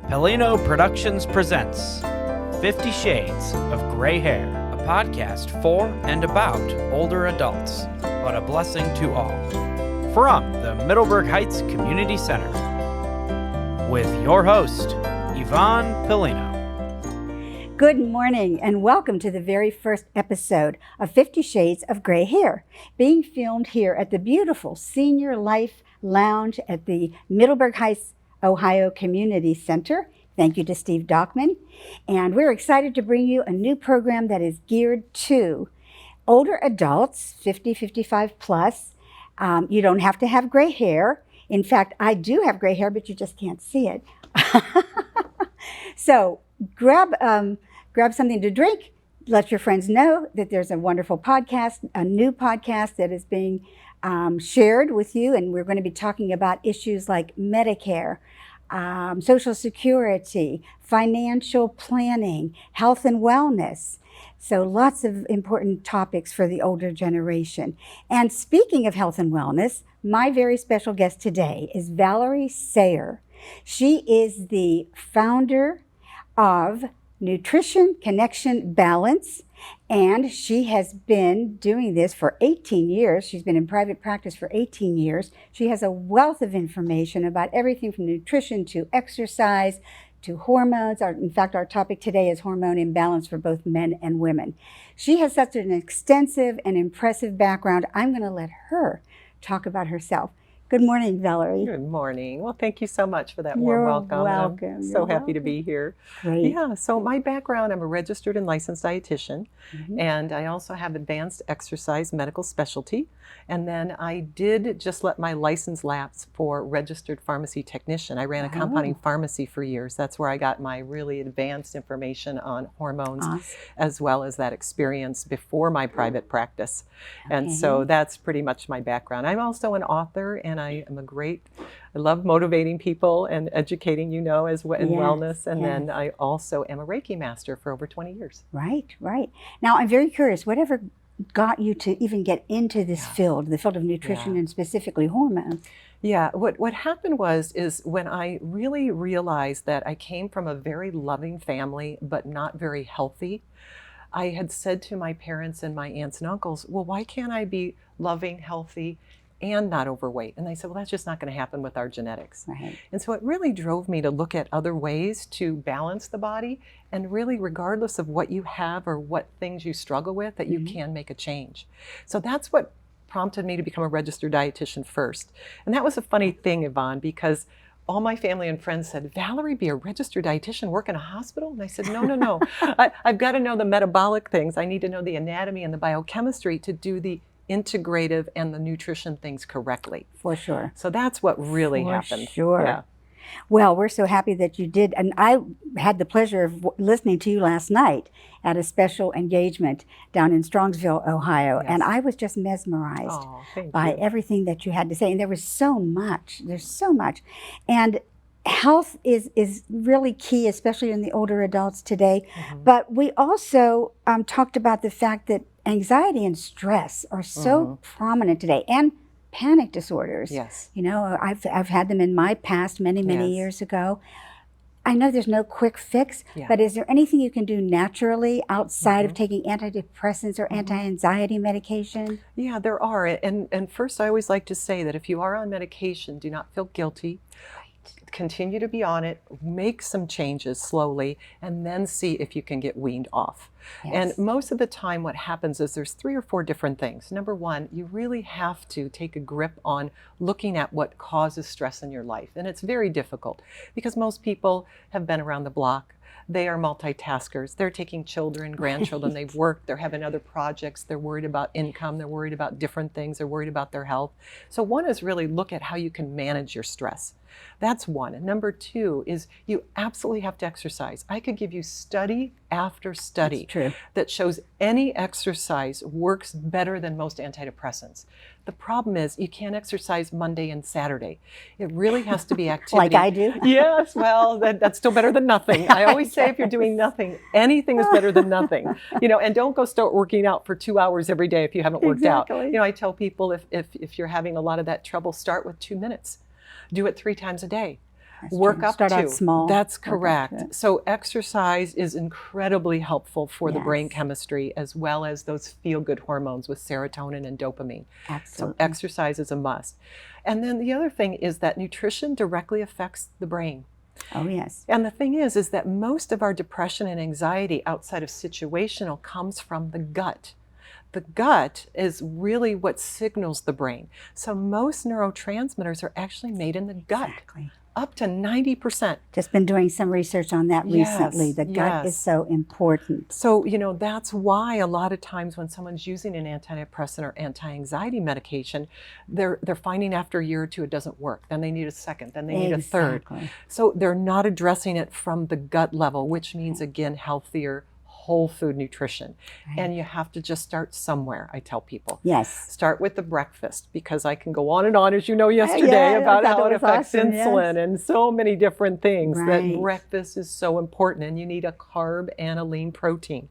Pelino Productions presents 50 Shades of Gray Hair, a podcast for and about older adults, but a blessing to all. From the Middleburg Heights Community Center, with your host, Yvonne Pelino. Good morning and welcome to the very first episode of 50 Shades of Gray Hair, being filmed here at the beautiful Senior Life Lounge at the Middleburg Heights, Ohio Community Center. Thank you to Steve Dockman. And we're excited to bring you a new program that is geared to older adults, 50, 55 plus. You don't have to have gray hair. In fact, I do have gray hair, but you just can't see it. So grab something to drink. Let your friends know that there's a wonderful podcast, a new podcast that is being shared with you. And we're going to be talking about issues like Medicare, Social Security, financial planning, health and wellness. So lots of important topics for the older generation. And speaking of health and wellness, my very special guest today is Valerie Sayre. She is the founder of Nutrition Connection Balance, and she has been doing this for 18 years. She's been in private practice for 18 years. She has a wealth of information about everything from nutrition to exercise to hormones. In fact, our topic today is hormone imbalance for both men and women. She has such an extensive and impressive background. I'm going to let her talk about herself. Good morning, Valerie. Good morning. Well, thank you so much for that warm welcome. Welcome. I'm so happy to be here. Great. Yeah, so my background, I'm a registered and licensed dietitian, and I also have advanced exercise medical specialty. And then I did just let my license lapse for registered pharmacy technician. I ran a compounding pharmacy for years. That's where I got my really advanced information on hormones, as well as that experience before my private practice. And so that's pretty much my background. I'm also an author, and I love motivating people and educating, in wellness. And then I also am a Reiki master for over 20 years. Right. Now, I'm very curious, whatever got you to even get into this field, the field of nutrition and specifically hormones? Yeah, what happened is when I really realized that I came from a very loving family, but not very healthy, I had said to my parents and my aunts and uncles, well, why can't I be loving, healthy, and not overweight? And they said, well, that's just not going to happen with our genetics. Right. And so it really drove me to look at other ways to balance the body, and really, regardless of what you have or what things you struggle with, that you can make a change. So that's what prompted me to become a registered dietitian first. And that was a funny thing, Yvonne, because all my family and friends said, Valerie, be a registered dietitian, work in a hospital? And I said, no. I've got to know the metabolic things. I need to know the anatomy and the biochemistry to do the integrative and the nutrition things correctly. For sure. So that's what really happened. For sure. Yeah. Well, we're so happy that you did. And I had the pleasure of listening to you last night at a special engagement down in Strongsville, Ohio. Yes. And I was just mesmerized by everything that you had to say. And there was so much. There's so much. And health is really key, especially in the older adults today. But we also talked about the fact that anxiety and stress are so prominent today, and panic disorders. Yes. I've had them in my past many years ago. I know there's no quick fix, but is there anything you can do naturally outside of taking antidepressants or anti-anxiety medication? Yeah, there are. And first, I always like to say that if you are on medication, do not feel guilty. Continue to be on it, make some changes slowly, and then see if you can get weaned off. And most of the time what happens is there's 3 or 4 different things. Number one, you really have to take a grip on looking at what causes stress in your life. And it's very difficult because most people have been around the block. They are multitaskers. They're taking children, grandchildren, they've worked, they're having other projects, they're worried about income, they're worried about different things, they're worried about their health. So one is really look at how you can manage your stress. That's one. And number 2 is you absolutely have to exercise. I could give you study after study that shows any exercise works better than most antidepressants. The problem is you can't exercise Monday and Saturday. It really has to be activity. Like I do? Yes, well, that's still better than nothing. I always say if you're doing nothing, anything is better than nothing. And don't go start working out for 2 hours every day if you haven't worked out. I tell people if you're having a lot of that trouble, start with 2 minutes. Do it 3 times a day. Work true. up Start to. out small. That's Work up to correct. it. So exercise is incredibly helpful for the brain Yes. chemistry, as well as those feel-good hormones with serotonin and dopamine. Absolutely. So exercise is a must. And then the other thing is that nutrition directly affects the brain. Oh, yes. And the thing is that most of our depression and anxiety outside of situational comes from the gut. The gut is really what signals the brain. So most neurotransmitters are actually made in the gut, Exactly. up to 90%. Just been doing some research on that recently. Yes, The gut is yes. so important. So, that's why a lot of times when someone's using an antidepressant or anti-anxiety medication, they're finding after a year or two it doesn't work. Then they need a second, then they need a third. Exactly. So they're not addressing it from the gut level, which means, again, healthier, whole food nutrition. Right. And you have to just start somewhere, I tell people. Yes. Start with the breakfast, because I can go on and on, as you know yesterday, Yeah, about that how it was affects awesome, insulin yes. and so many different things. Right. That breakfast is so important, and you need a carb and a lean protein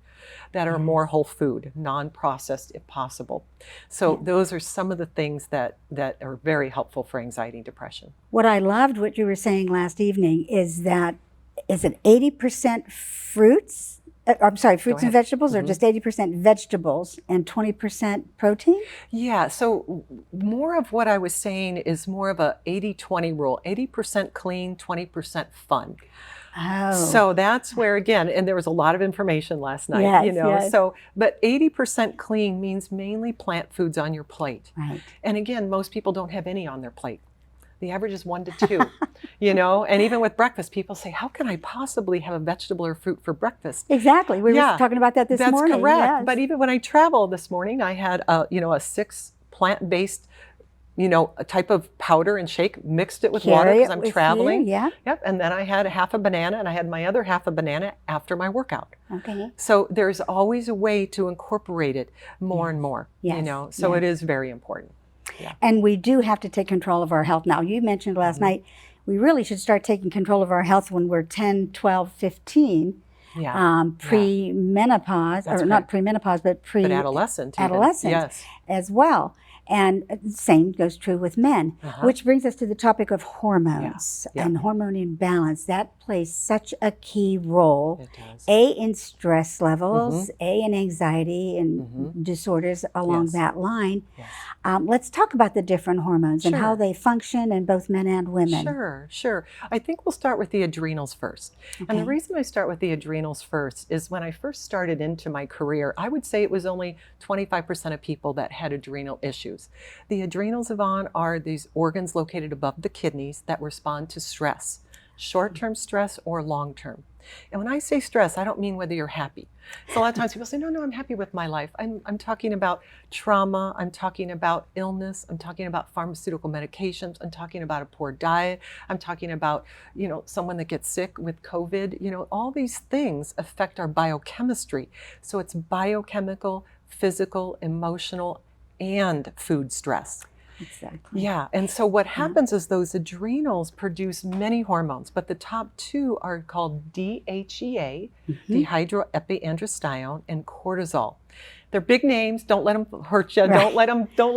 that are more whole food, non-processed if possible. So those are some of the things that are very helpful for anxiety and depression. What I loved what you were saying last evening is that, is it 80% fruits? I'm sorry, fruits and ahead. vegetables, or just 80% vegetables and 20% protein? Yeah, so more of what I was saying is more of a 80-20 rule, 80% clean, 20% fun. Oh. So that's where, again, and there was a lot of information last night, Yes, yes. so, but 80% clean means mainly plant foods on your plate. Right. And again, most people don't have any on their plate. The average is 1 to 2, and even with breakfast, people say, how can I possibly have a vegetable or fruit for breakfast? Exactly. We were talking about that this morning. That's correct. Yes. But even when I traveled this morning, I had a 6 plant-based, a type of powder and shake, mixed it with water Carry because it I'm with traveling. you, yeah. Yep. And then I had a half a banana, and I had my other half a banana after my workout. Okay. So there's always a way to incorporate it more and more, Yes. So Yes. it is very important. And we do have to take control of our health. Now, you mentioned last night, we really should start taking control of our health when we're 10, 12, 15. Yeah. Pre-menopause, That's or not pre-menopause, but But adolescent. even. adolescent Yes. as well. And the same goes true with men, which brings us to the topic of hormones and hormone imbalance. That plays such a key role, It does. A, in stress levels, A, in anxiety and disorders along that line. Yes. Let's talk about the different hormones and how Sure. they function in both men and women. Sure. I think we'll start with the adrenals first. And the Okay. reason I start with the adrenals first is when I first started into my career, I would say it was only 25% of people that had adrenal issues. The adrenals, Yvonne, are these organs located above the kidneys that respond to stress, short-term stress or long-term. And when I say stress, I don't mean whether you're happy. So a lot of times people say, no, I'm happy with my life. I'm talking about trauma. I'm talking about illness. I'm talking about pharmaceutical medications. I'm talking about a poor diet. I'm talking about, someone that gets sick with COVID. All these things affect our biochemistry. So it's biochemical, physical, emotional, and food stress. Exactly. Yeah, and so what happens is those adrenals produce many hormones, but the top 2 are called DHEA, dehydroepiandrosterone, and cortisol. They're big names. Don't let them hurt you. Right. Don't let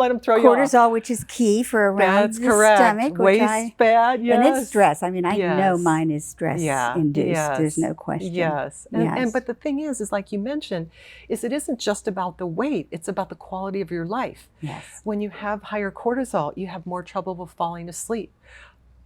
them throw you off. Cortisol, which is key for around That's the correct. stomach. Waist bad, yes. And it's stress. I mean, I know Yes. mine is stress induced. Yes. There's no question. Yes. Yes. But the thing is like you mentioned, is it isn't just about the weight. It's about the quality of your life. Yes. When you have higher cortisol, you have more trouble with falling asleep,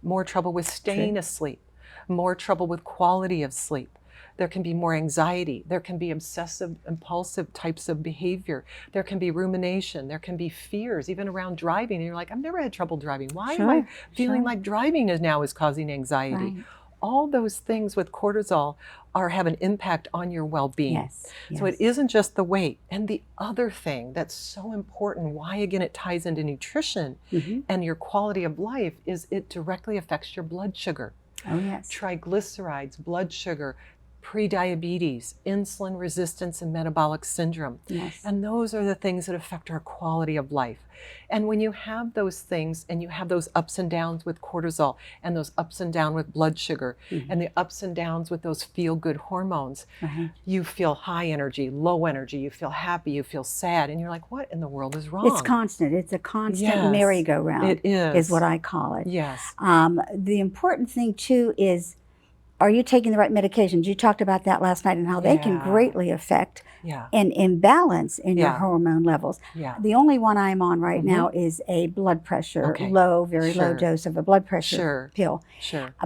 more trouble with staying asleep, more trouble with quality of sleep. There can be more anxiety. There can be obsessive, impulsive types of behavior. There can be rumination. There can be fears, even around driving. And you're like, I've never had trouble driving. Why am I feeling like driving is causing anxiety? Right. All those things with cortisol have an impact on your well-being. Yes. So it isn't just the weight. And the other thing that's so important, why again it ties into nutrition and your quality of life, is it directly affects your blood sugar. Oh, yes. Triglycerides, blood sugar, prediabetes, insulin resistance, and metabolic syndrome. Yes. And those are the things that affect our quality of life. And when you have those things and you have those ups and downs with cortisol and those ups and downs with blood sugar and the ups and downs with those feel-good hormones, you feel high energy, low energy, you feel happy, you feel sad, and you're like, what in the world is wrong? It's constant. It's a constant merry-go-round. It is what I call it. Yes. The important thing too is, are you taking the right medications? You talked about that last night and how they can greatly affect an imbalance in your hormone levels. The only one I'm on right now is a blood pressure, very low dose of a blood pressure pill.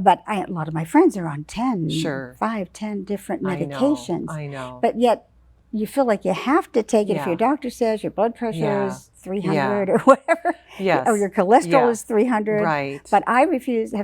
But a lot of my friends are on 10, 5, 10 different medications. I know. But yet you feel like you have to take it if your doctor says your blood pressure is 300 or whatever, or your cholesterol is 300. Right. But I have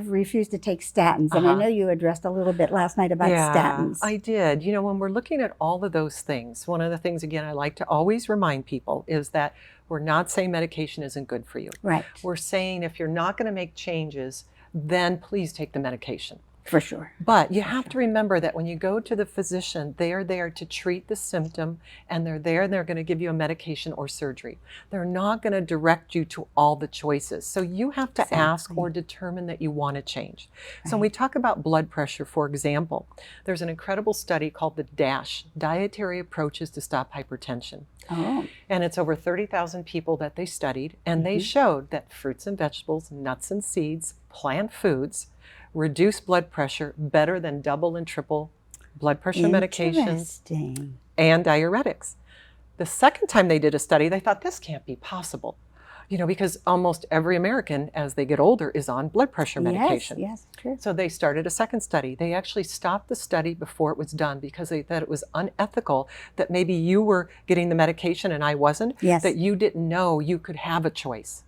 refused to take statins, and I know you addressed a little bit last night about statins. I did. You know, when we're looking at all of those things, one of the things, again, I like to always remind people is that we're not saying medication isn't good for you. Right. We're saying if you're not going to make changes, then please take the medication. For sure. But you have to remember that when you go to the physician, they are there to treat the symptom, and they're going to give you a medication or surgery. They're not going to direct you to all the choices. So you have to ask or determine that you want to change. So when we talk about blood pressure, for example, there's an incredible study called the DASH, Dietary Approaches to Stop Hypertension. And it's over 30,000 people that they studied, and they showed that fruits and vegetables, nuts and seeds, plant foods, reduce blood pressure better than double and triple blood pressure medications and diuretics. The second time they did a study, they thought this can't be possible, you know, because almost every American as they get older is on blood pressure medication. Yes, true. So they started a second study. They actually stopped the study before it was done because they thought it was unethical that maybe you were getting the medication and I wasn't, that you didn't know you could have a choice.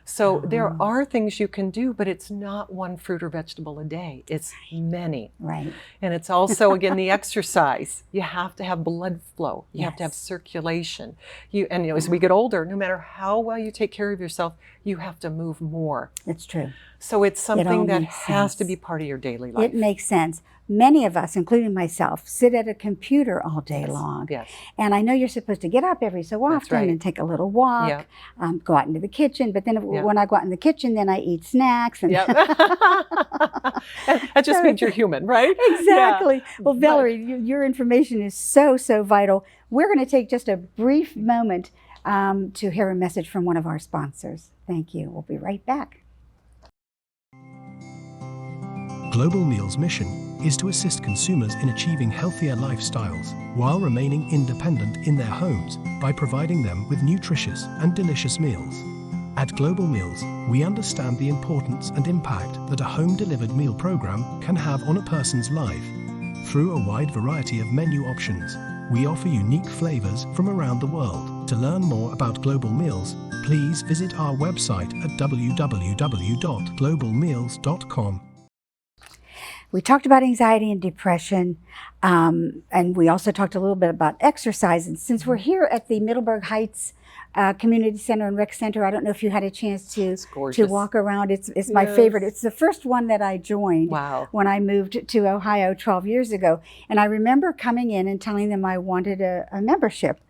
So there are things you can do, but it's not one fruit or vegetable a day. It's many. Right. And it's also, again, the exercise. You have to have blood flow. You have to have circulation. And as we get older, no matter how well you take care of yourself, you have to move more. That's true. So it's something that has to be part of your daily life. It makes sense. Many of us, including myself, sit at a computer all day long. Yes. And I know you're supposed to get up every so often and take a little walk, go out into the kitchen. But then when I go out in the kitchen, then I eat snacks. And that just means you're human, right? Exactly. Well, Valerie, your information is so, so vital. We're going to take just a brief moment to hear a message from one of our sponsors. Thank you. We'll be right back. Global Meal's mission is to assist consumers in achieving healthier lifestyles while remaining independent in their homes by providing them with nutritious and delicious meals. At Global Meals, we understand the importance and impact that a home-delivered meal program can have on a person's life. Through a wide variety of menu options, we offer unique flavors from around the world. To learn more about Global Meals, please visit our website at www.globalmeals.com. We talked about anxiety and depression, and we also talked a little bit about exercise. And since we're here at the Middleburg Heights Community Center and Rec Center, I don't know if you had a chance to walk around. It's my favorite. It's the first one that I joined when I moved to Ohio 12 years ago. And I remember coming in and telling them I wanted a membership.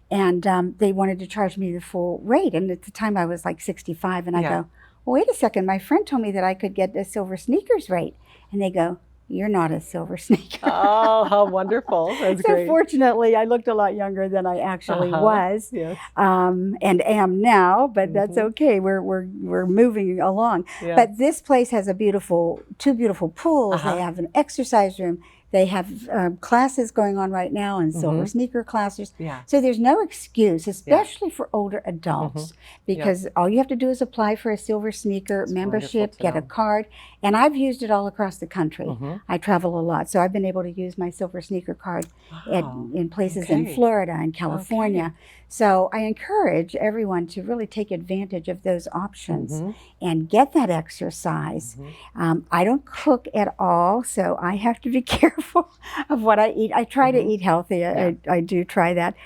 And they wanted to charge me the full rate. And at the time I was like 65. And I go, well, wait a second. My friend told me that I could get a silver sneakers rate. And they go, you're not a silver sneaker. Oh, how wonderful. That's great. So fortunately, I looked a lot younger than I actually was and am now, but that's okay. We're moving along. But this place has two beautiful pools. They have an exercise room. They have classes going on right now and silver sneaker classes. So there's no excuse, especially for older adults, because all you have to do is apply for a silver sneaker membership, get a card. And I've used it all across the country. I travel a lot, so I've been able to use my silver sneaker card in places in Florida and California. So I encourage everyone to really take advantage of those options and get that exercise. I don't cook at all, so I have to be careful of what I eat. I try to eat healthy. I do try that.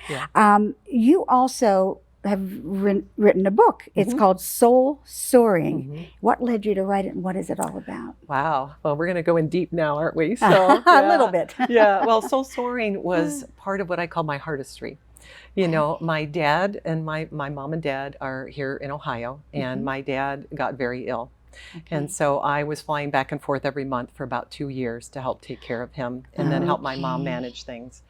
You also have written a book. It's called Soul Soaring. What led you to write it, and what is it all about? Wow. Well, we're going to go in deep now, aren't we? So, A little bit. Yeah. Well, Soul Soaring was part of what I call my heartistry. You know, my dad and my mom and dad are here in Ohio, and my dad got very ill. And so I was flying back and forth every month for about 2 years to help take care of him and then help my mom manage things.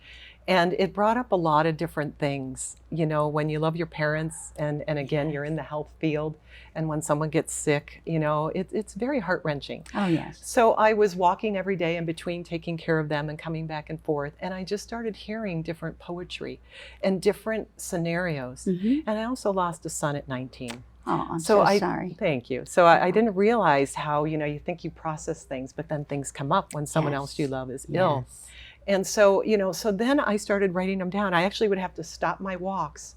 And it brought up a lot of different things. You know, when you love your parents and again, you're in the health field, and when someone gets sick, you know, it's very heart-wrenching. Oh, yes. So I was walking every day in between taking care of them and coming back and forth. And I just started hearing different poetry and different scenarios. And I also lost a son at 19. Oh, I'm so sorry. Thank you. So I didn't realize how, you know, you think you process things, but then things come up when someone else you love is ill. And so, you know, so then I started writing them down. I actually would have to stop my walks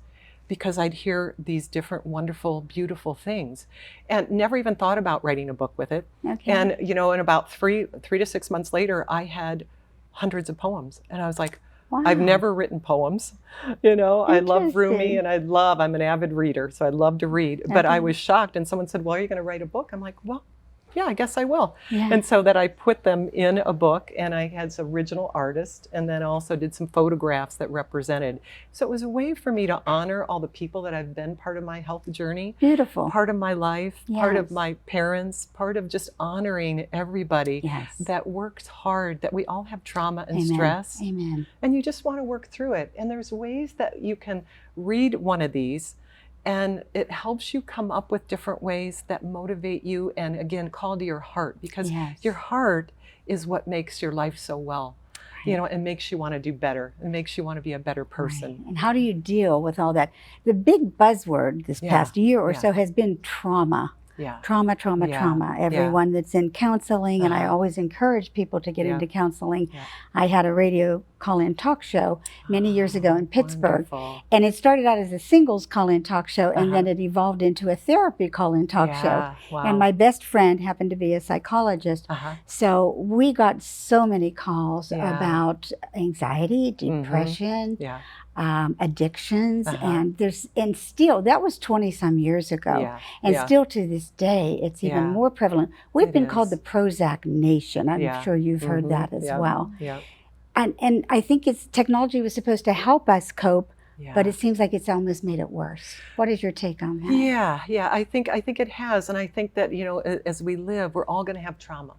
because I'd hear these different wonderful, beautiful things, and never even thought about writing a book with it. And, you know, and about three to 6 months later, I had hundreds of poems. And I was like, wow. I've never written poems. You know, I love Rumi, and I'm an avid reader, so I love to read. But I was shocked, and someone said, well, are you going to write a book? I'm like, well, yeah, I guess I will. And so that I put them in a book, and I had some original artists, and then also did some photographs that represented. So it was a way for me to honor all the people that have been part of my health journey. Beautiful. Part of my life, part of my parents, part of just honoring everybody that worked hard, that we all have trauma and stress. Amen. And you just want to work through it. And there's ways that you can read one of these, and it helps you come up with different ways that motivate you and, again, call to your heart, because your heart is what makes your life so well, you know, and makes you want to do better and makes you want to be a better person. And how do you deal with all that? The big buzzword this past year or so has been trauma. Trauma. Everyone that's in counseling, and I always encourage people to get into counseling. I had a radio call-in talk show many years ago in Pittsburgh, and it started out as a singles call-in talk show, and then it evolved into a therapy call-in talk show. And my best friend happened to be a psychologist, so we got so many calls about anxiety, depression, addictions, and still that was 20 some years ago, and still to this day it's even more prevalent. We've been called the Prozac Nation. I'm sure you've heard that as well. And I think technology was supposed to help us cope, but it seems like it's almost made it worse. What is your take on that? I think it has, and I think that, you know, as we live, we're all going to have trauma.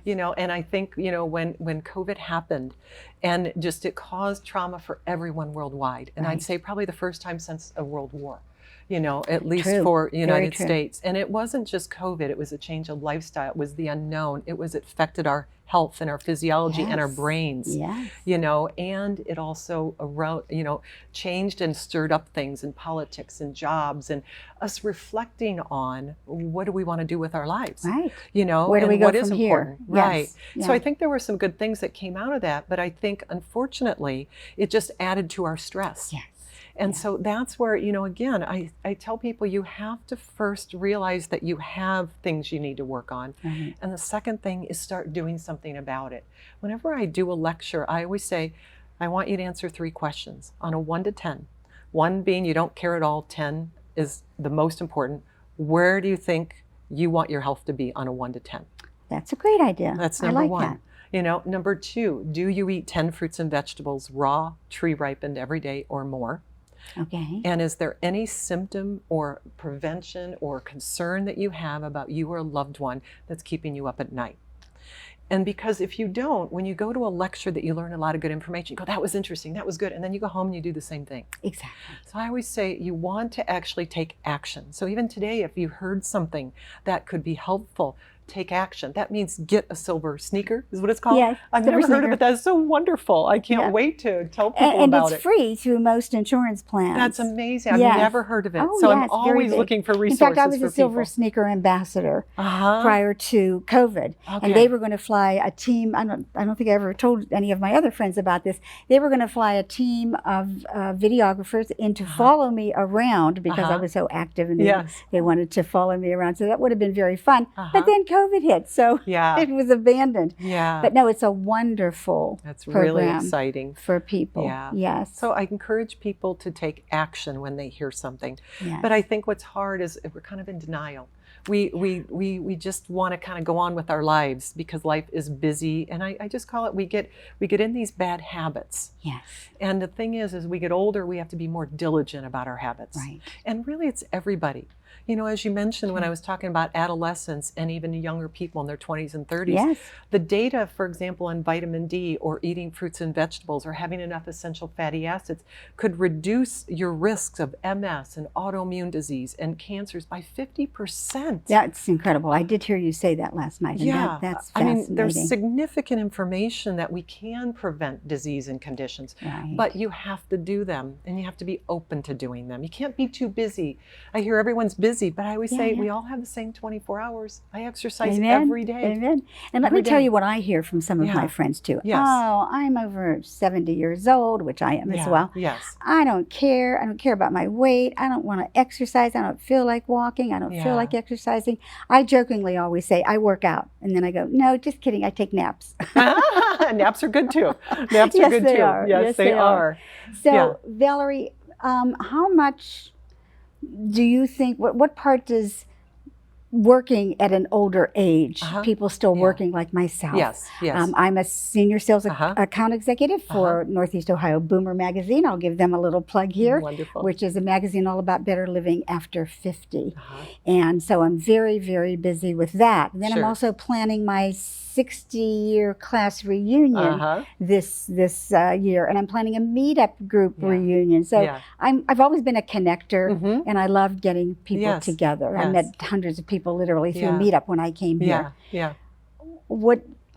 You know, and I think, you know, when COVID happened, and just it caused trauma for everyone worldwide, and I'd say probably the first time since a world war, you know, at least for United States. And it wasn't just COVID, it was a change of lifestyle, it was the unknown, it affected our health and our physiology and our brains, you know, and it also, you know, changed and stirred up things in politics and jobs, and us reflecting on what do we want to do with our lives, you know, where do we go what from is here? important, So I think there were some good things that came out of that, but I think unfortunately it just added to our stress. And so that's where, you know, again, I tell people you have to first realize that you have things you need to work on. And the second thing is start doing something about it. Whenever I do a lecture, I always say, I want you to answer 3 questions on a 1 to 10. 1 being you don't care at all, 10 is the most important. Where do you think you want your health to be on a 1 to 10? That's a great idea. That's number 1. That. You know, number 2, do you eat 10 fruits and vegetables, raw, tree ripened every day or more? And is there any symptom or prevention or concern that you have about you or a loved one that's keeping you up at night? And because if you don't, when you go to a lecture that you learn a lot of good information, you go, that was interesting, that was good, and then you go home and you do the same thing. So I always say you want to actually take action. So even today, if you heard something that could be helpful, take action. That means get a silver sneaker, is what it's called. I've never heard of it. That's so wonderful. I can't wait to tell people about it. And it's free through most insurance plans. That's amazing. I've never heard of it. So I'm always looking for resources. In fact, I was a silver sneaker ambassador prior to COVID. And they were going to fly a team. I don't think I ever told any of my other friends about this. They were going to fly a team of videographers in to follow me around because I was so active, and they wanted to follow me around. So that would have been very fun. But then COVID hit, so Yeah. it was abandoned. Yeah. But no, it's a wonderful That's really program exciting. for people. Yeah. Yes. So I encourage people to take action when they hear something. Yes. But I think what's hard is we're kind of in denial. We just want to kind of go on with our lives because life is busy. And I just call it, we get in these bad habits. Yes. And the thing is, as we get older, we have to be more diligent about our habits. Right. And really, it's everybody. You know, as you mentioned when I was talking about adolescents and even younger people in their 20s and 30s, Yes. the data, for example, on vitamin D or eating fruits and vegetables or having enough essential fatty acids could reduce your risks of MS and autoimmune disease and cancers by 50%. That's incredible. I did hear you say that last night. And Yeah, that's I fascinating. mean, there's significant information that we can prevent disease and conditions, Right. but you have to do them and you have to be open to doing them. You can't be too busy. I hear everyone's busy, but I always say we all have the same 24 hours. I exercise every day. Amen. And let Every me tell day. you what I hear from some of my friends too. Yes. Oh, I'm over 70 years old, which I am as well. Yes. I don't care. I don't care about my weight. I don't want to exercise. I don't feel like walking. I don't feel like exercising. I jokingly always say I work out. And then I go, no, just kidding. I take naps. Naps are good too. Naps are Yes, good they too. are. Yes, Yes, they they are. So, Valerie, how much do you think, what part does working at an older age, people still working like myself? Yes, yes. I'm a senior sales account executive for Northeast Ohio Boomer Magazine. I'll give them a little plug here, Wonderful. which is a magazine all about better living after 50. And so I'm very, very busy with that. And then I'm also planning my 60-year class reunion this year, and I'm planning a meetup group reunion. So I've always been a connector, and I love getting people together. I met hundreds of people literally through meetup when I came here.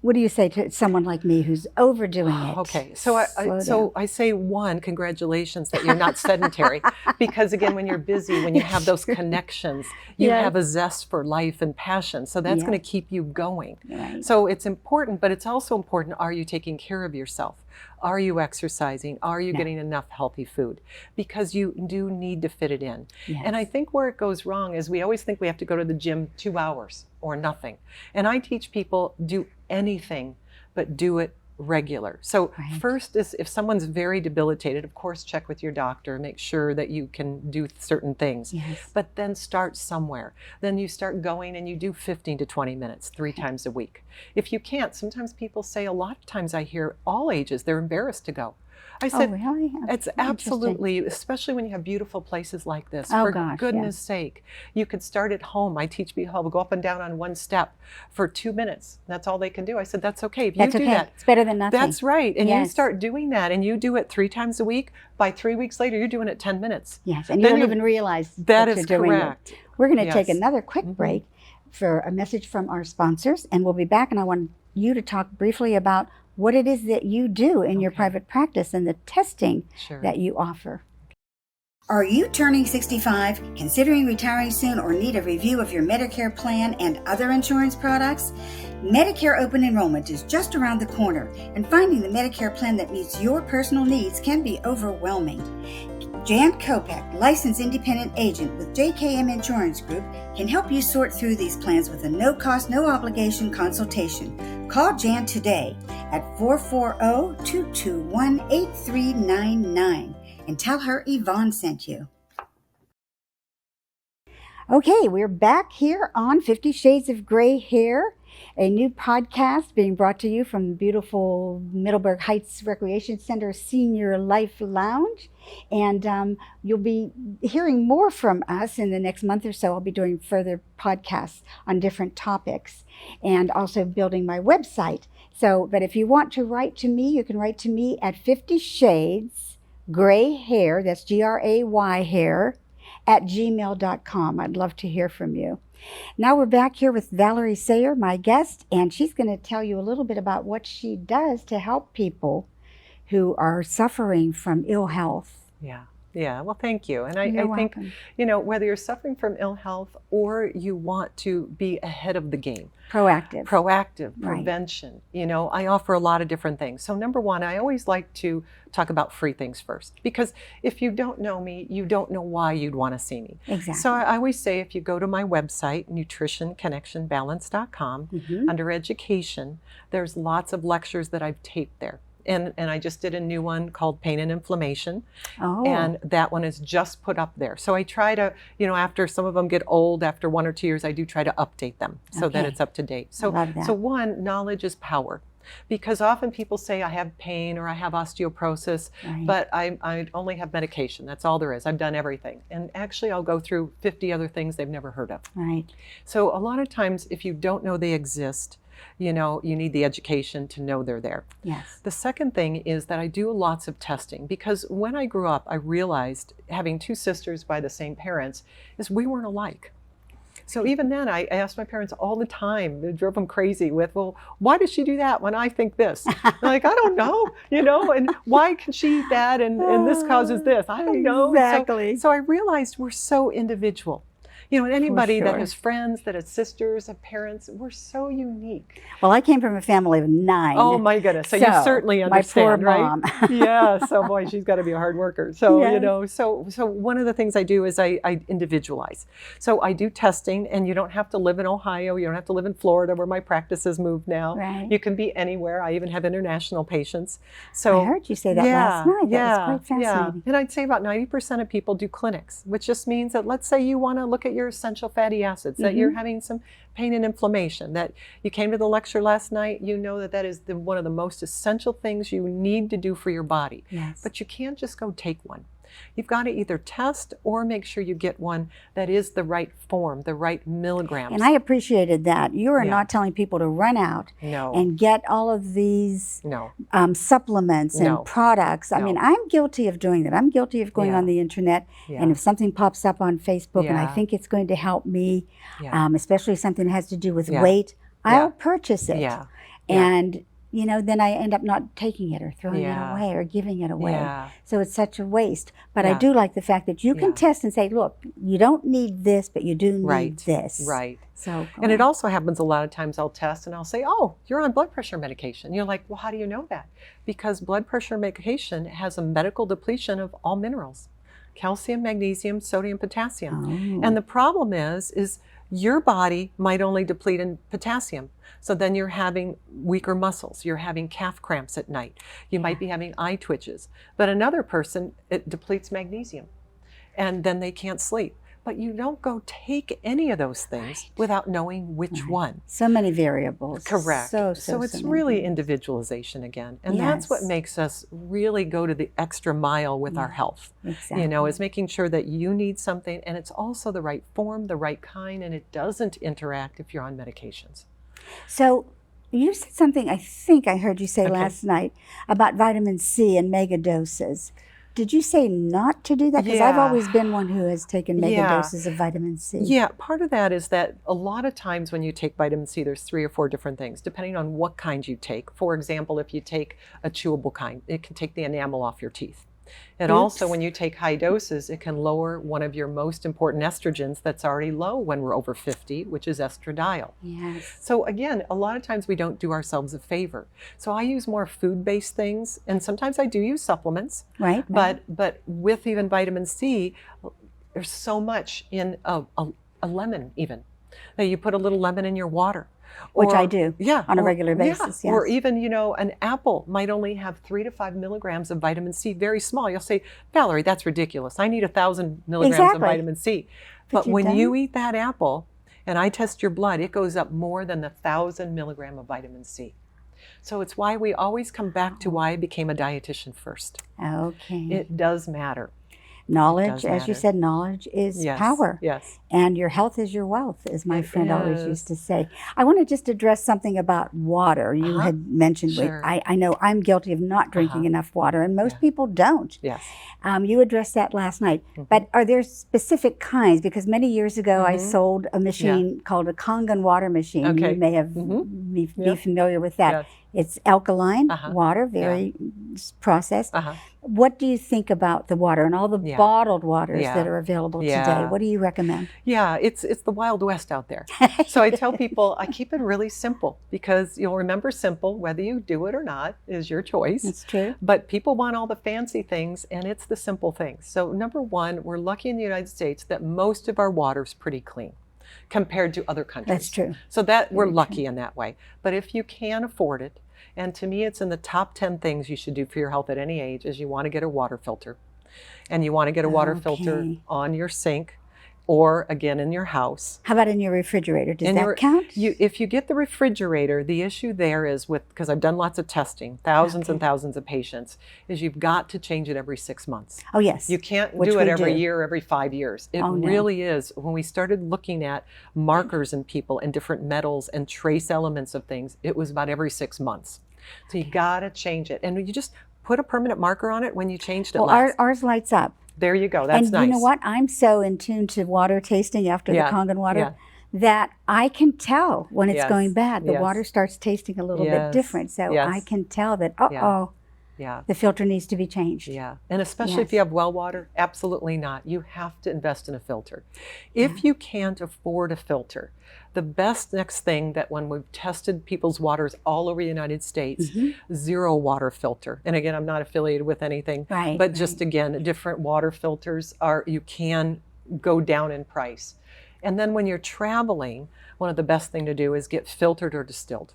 What do you say to someone like me who's overdoing it? Okay, so I say one, congratulations that you're not sedentary, because again, when you're busy, when you have those connections, you have a zest for life and passion. So that's going to keep you going. Right. So it's important, but it's also important, are you taking care of yourself? Are you exercising? Are you getting enough healthy food? Because you do need to fit it in. Yes. And I think where it goes wrong is we always think we have to go to the gym 2 hours or nothing. And I teach people, do anything, but do it regular. So first is, if someone's very debilitated, of course, check with your doctor, make sure that you can do certain things. Yes. But then start somewhere. Then you start going and you do 15 to 20 minutes 3 times a week. If you can't, sometimes people say, a lot of times I hear all ages, they're embarrassed to go. I said, really? it's absolutely, especially when you have beautiful places like this, Oh, for gosh, goodness sake, you could start at home. I teach people how to go up and down on one step for 2 minutes. That's all they can do. I said, that's okay. If you do that, it's better than nothing. that's right. And you start doing that and you do it 3 times a week. By 3 weeks later, you're doing it 10 minutes. Yes, and you don't even realize that you're is doing correct. it. We're going to take another quick break for a message from our sponsors, and we'll be back, and I want you to talk briefly about what it is that you do in your private practice and the testing that you offer. Are you turning 65, considering retiring soon, or need a review of your Medicare plan and other insurance products? Medicare open enrollment is just around the corner, and finding the Medicare plan that meets your personal needs can be overwhelming. Jan Kopek, licensed independent agent with JKM Insurance Group, can help you sort through these plans with a no-cost, no-obligation consultation. Call Jan today at 440-221-8399 and tell her Yvonne sent you. Okay, we're back here on 50 Shades of Gray Hair, a new podcast being brought to you from beautiful Middleburg Heights Recreation Center Senior Life Lounge. And you'll be hearing more from us in the next month or so. I'll be doing further podcasts on different topics and also building my website. So, but if you want to write to me, you can write to me at 50 Shades Gray Hair, that's Gray hair, at gmail.com. I'd love to hear from you. Now we're back here with Valerie Sayre, my guest, and she's going to tell you a little bit about what she does to help people who are suffering from ill health. Yeah. Yeah, well, thank you. And I You're think, welcome. whether you're suffering from ill health or you want to be ahead of the game, Proactive. proactive, Right. prevention, I offer a lot of different things. So number one, I always like to talk about free things first, because if you don't know me, you don't know why you'd want to see me. Exactly. So I always say, if you go to my website, nutritionconnectionbalance.com, under education, there's lots of lectures that I've taped there. And I just did a new one called Pain and Inflammation. Oh. And that one is just put up there. So I try to, after some of them get old, after 1 or 2 years, I do try to update them so that Okay. it's up to date. So, Love that. so one, knowledge is power. Because often people say, I have pain or I have osteoporosis, Right. but I only have medication. That's all there is. I've done everything. And actually, I'll go through 50 other things they've never heard of. Right. So a lot of times, if you don't know they exist, you need the education to know they're there. Yes. The second thing is that I do lots of testing, because when I grew up, I realized, having 2 sisters by the same parents, is we weren't alike. So even then, I asked my parents all the time. It drove them crazy with, well, why does she do that when I think this? They're like, I don't know, and why can she eat that and this causes this? I don't know. Exactly. So I realized we're so individual. And anybody that sure. has friends, that has sisters, have parents, we're so unique. Well, I came from a family of 9. Oh my goodness! So you certainly understand, my poor right? mom. Yeah. So boy, she's got to be a hard worker. So Yes. so one of the things I do is I individualize. So I do testing, and you don't have to live in Ohio. You don't have to live in Florida, where my practice has moved now. Right. You can be anywhere. I even have international patients. So I heard you say that last night. That was quite fascinating. And I'd say about 90% of people do clinics, which just means that, let's say you want to look at your essential fatty acids, that you're having some pain and inflammation, that you came to the lecture last night, that is one of the most essential things you need to do for your body. Yes. But you can't just go take one. You've got to either test or make sure you get one that is the right form, the right milligrams. And I appreciated that. You are Yeah. not telling people to run out No. and get all of these No. supplements and No. products. I No. mean, I'm guilty of doing that. I'm guilty of going Yeah. on the internet, Yeah. and if something pops up on Facebook and I Yeah. think it's going to help me, Yeah. especially something that has to do with Yeah. weight, I'll Yeah. purchase it. Yeah. And then I end up not taking it or throwing Yeah. it away or giving it away. Yeah. So it's such a waste. But I Yeah. do like the fact that you can Yeah. test and say, look, you don't need this, but you do need Right. this. Right. So, And it also happens a lot of times I'll test and I'll say, oh, you're on blood pressure medication. You're like, well, how do you know that? Because blood pressure medication has a medical depletion of all minerals: calcium, magnesium, sodium, potassium. Oh. And the problem is your body might only deplete in potassium. So then you're having weaker muscles. You're having calf cramps at night. You might be having eye twitches. But another person, it depletes magnesium, and then they can't sleep. But you don't go take any of those things without knowing which one. So many variables. Correct. So it's many really variables. individualization again. And that's what Yes. makes us really go to the extra mile with our health. Exactly. Is making sure that you need something, and it's also the right form, the right kind, and it doesn't interact if you're on medications. So you said something, I think I heard you say Okay. last night, about vitamin C and mega doses. Did you say not to do that? Because I've Yeah. always been one who has taken mega Yeah. doses of vitamin C. Yeah, part of that is that a lot of times when you take vitamin C, there's 3 or 4 different things, depending on what kind you take. For example, if you take a chewable kind, it can take the enamel off your teeth. And also, Oops. when you take high doses, it can lower one of your most important estrogens that's already low when we're over 50, which is estradiol. Yes. So again, a lot of times we don't do ourselves a favor. So I use more food-based things, and sometimes I do use supplements. Right. But with even vitamin C, there's so much in a lemon even. That you put a little lemon in your water. Which I do, Yeah, on a regular basis, Or yes. even, an apple might only have 3 to 5 milligrams of vitamin C, very small. You'll say, Valerie, that's ridiculous. I need 1,000 milligrams Exactly. of vitamin C. But But you when don't. you eat that apple, and I test your blood, it goes up more than 1,000 milligram of vitamin C. So it's why we always come back to why I became a dietitian first. Okay. It does matter. Knowledge, does as you matter. said, knowledge is Yes. power. Yes. And your health is your wealth, as my It friend always is. used to say. I want to just address something about water. You Uh-huh. had mentioned, Sure. I know I'm guilty of not drinking Uh-huh. enough water, and most Yeah. people don't. Yes. You addressed that last night. But are there specific kinds? Because many years ago I sold a machine called a Kangen water machine. Okay. You may have be Yeah. familiar with that. Yes. It's alkaline Uh-huh. water, very process. Uh-huh. What do you think about the water and all the Yeah. bottled waters Yeah. that are available today? Yeah. What do you recommend? Yeah, it's the Wild West out there. So I tell people I keep it really simple because you'll remember simple, whether you do it or not is your choice. That's true. But people want all the fancy things, and it's the simple things. So number one, we're lucky in the United States that most of our water's pretty clean compared to other countries. That's true. So that we're Very lucky in that way. But if you can afford it, and to me it's in the top 10 things you should do for your health at any age, is you want to get a water filter. And you want to get a water filter Okay. on your sink or again in your house. How about in your refrigerator? Does In that your- count? If you get the refrigerator, the issue there is because I've done lots of testing, thousands and thousands of patients, is you've got to change it every 6 months. Oh, yes. You can't Which do it we every do. year, every 5 years. It Oh, no. really is. When we started looking at markers in people and different metals and trace elements of things, it was about every 6 months. So you got to change it. And you just put a permanent marker on it when you changed it Well, last. ours lights up. There you go. That's and nice. you know what? I'm so in tune to water tasting after Yeah, the Kangen water yeah. that I can tell when it's Yes, going bad. The yes. water starts tasting a little bit Yes, different. So yes. I can tell that, uh-oh, Yeah. the filter needs to be changed. Yeah, and especially if Yes. you have well water, absolutely not. You have to invest in a filter. If you can't afford a filter, the best next thing that when we've tested people's waters all over the United States, zero water filter. And again, I'm not affiliated with anything, Right, but just again, different water filters you can go down in price. And then when you're traveling, one of the best thing to do is get filtered or distilled.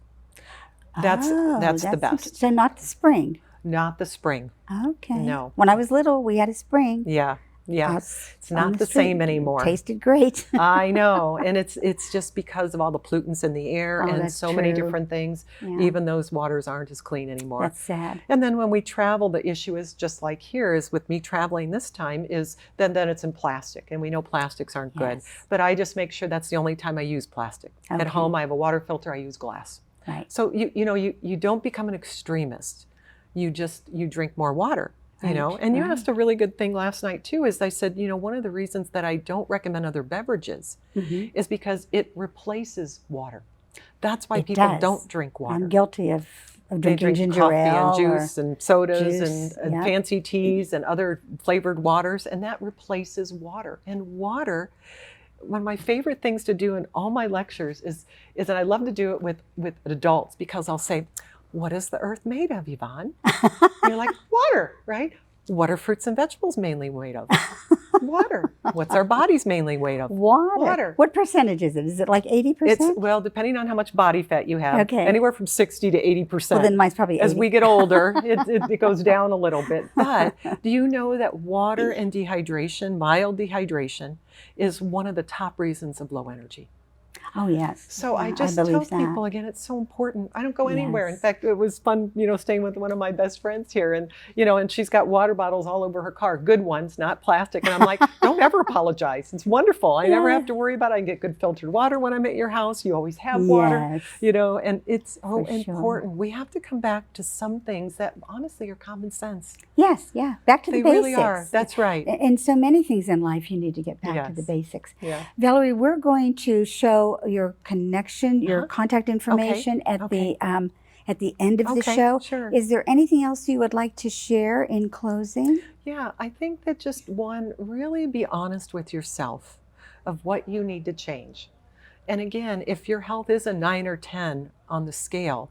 That's the best. So not the spring. Not the spring. Okay. No. When I was little, we had a spring. Yeah. Yeah. out It's on not the street. same anymore. Tasted great. I know, and it's just because of all the pollutants in the air Oh, and that's so many true. different things. Yeah. Even those waters aren't as clean anymore. That's sad. And then when we travel, the issue is just like here is with me traveling this time is then it's in plastic, and we know plastics aren't good. Yes. But I just make sure that's the only time I use plastic. Okay. At home, I have a water filter. I use glass. Right. So you don't become an extremist. You drink more water. And you Right. asked a really good thing last night too, is I said, one of the reasons that I don't recommend other beverages is because it replaces water. That's why It people does. don't drink water. I'm guilty of They drinking drink ginger coffee ale and juice and sodas juice, and yeah. fancy teas and other flavored waters, and that replaces water. And water, one of my favorite things to do in all my lectures is and I love to do it with adults, because I'll say, what is the earth made of, Yvonne? And you're like, water, right? What are fruits and vegetables mainly made of? Water. What's our bodies mainly made of? Water. What percentage is it? Is it like 80%? It's, well, depending on how much body fat you have, Okay. anywhere from 60 to 80%. Well, then mine's probably 80. As we get older, it goes down a little bit. But do you know that water and dehydration, mild dehydration, is one of the top reasons of low energy? Oh, yes. So I Yeah, just believe tell that. people, again, it's so important. I don't go anywhere. In Yes. fact, it was fun, staying with one of my best friends here, and, and she's got water bottles all over her car, good ones, not plastic. And I'm like, don't ever apologize. It's wonderful. I never Yeah. have to worry about it. I get good filtered water when I'm at your house. You always have water, Yes. and it's so For sure. important. We have to come back to some things that honestly are common sense. Yes, yeah. Back to They the basics. really are. That's right. In so many things in life, you need to get back to the Yes. basics. Yeah. Valerie, we're going to show your connection, your Uh-huh. contact information at Okay. the end of the Okay, show. sure. Is there anything else you would like to share in closing? Yeah, I think that just really be honest with yourself of what you need to change. And again, if your health is a 9 or 10 on the scale,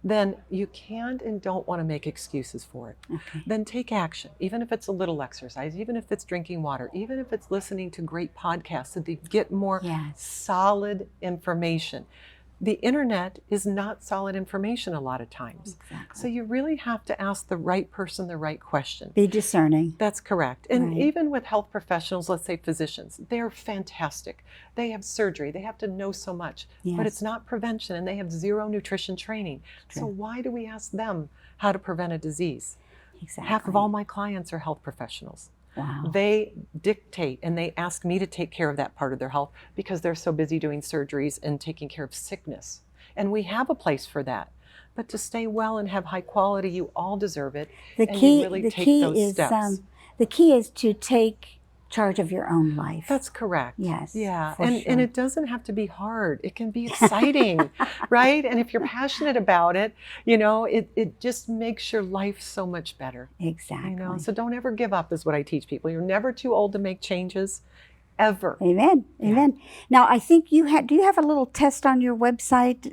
then you can't and don't want to make excuses for it. Okay. Then take action, even if it's a little exercise, even if it's drinking water, even if it's listening to great podcasts so that you get more Yes. solid information. The internet is not solid information a lot of times. Exactly. So you really have to ask the right person the right question. Be discerning. That's correct. And Right. even with health professionals, let's say physicians, they're fantastic. They have surgery. They have to know so much. But Yes. it's not prevention, and they have zero nutrition training. So True. why do we ask them how to prevent a disease? Exactly. Half of all my clients are health professionals. Wow. They dictate and they ask me to take care of that part of their health because they're so busy doing surgeries and taking care of sickness. And we have a place for that. But to stay well and have high quality, you all deserve it. The and key, you really the take key those is steps. the key is to take charge of your own life. That's correct. Yes. Yeah. for And sure. it doesn't have to be hard. It can be exciting, right? And if you're passionate about it, it just makes your life so much better. Exactly. So don't ever give up is what I teach people. You're never too old to make changes. Ever. Amen. Amen. Now, I think do you have a little test on your website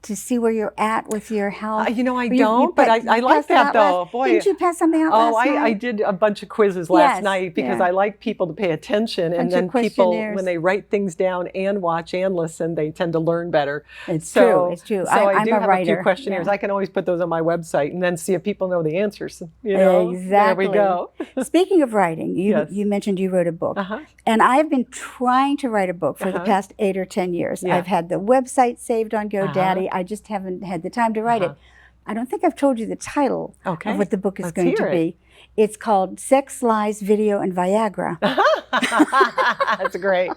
to see where you're at with your health? I don't, but I like that though. Boy, didn't you pass something out last night? I did a bunch of quizzes last Yes, night because yeah. I like people to pay attention, and Bunch then of people, questionnaires. when they write things down and watch and listen, they tend to learn better. It's so, true. It's true. So I I'm do a have writer. a few questionnaires. Yeah. I can always put those on my website and then see if people know the answers. Exactly. There we go. Speaking of writing, Yes. you mentioned you wrote a book. Uh-huh. And I've been trying to write a book for the past 8 or 10 years. Yeah. I've had the website saved on GoDaddy. I just haven't had the time to write it. I don't think I've told you the title Okay. of what the book is Let's going to hear be. It's called Sex, Lies, Video, and Viagra. That's great.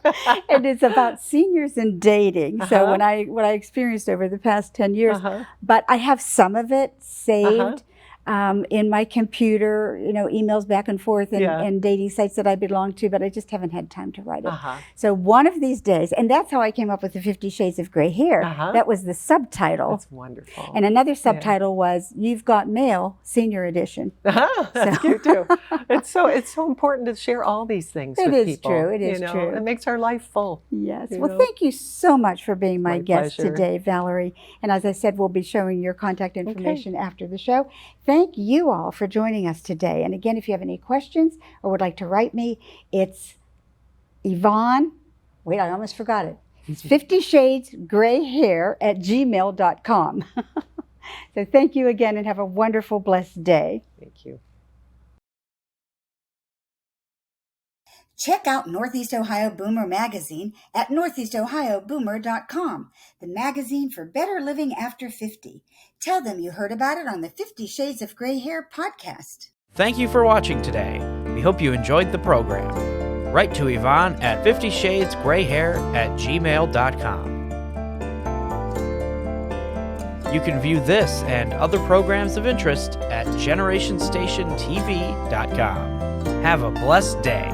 And it's about seniors and dating. So what I experienced over the past 10 years, but I have some of it saved in my computer, emails back and forth and dating sites that I belong to, but I just haven't had time to write it. So one of these days, and that's how I came up with the 50 Shades of Gray Hair. That was the subtitle. That's wonderful. And another subtitle was You've Got Mail, Senior Edition. That's cute too. It's so important to share all these things with It people. is true. It is true. It makes our life full. Yes. Well, thank you so much for being my guest pleasure. today, Valerie. And as I said, we'll be showing your contact information after the show. Thank you all for joining us today. And again, if you have any questions or would like to write me, it's Yvonne. Wait, I almost forgot it. It's 50 Shades Gray Hair at gmail.com. So thank you again and have a wonderful, blessed day. Thank you. Check out Northeast Ohio Boomer magazine at northeastohioboomer.com, the magazine for better living after 50. Tell them you heard about it on the 50 Shades of Gray Hair podcast. Thank you for watching today. We hope you enjoyed the program. Write to Yvonne at 50shadesgrayhair@gmail.com. You can view this and other programs of interest at generationstationtv.com. Have a blessed day.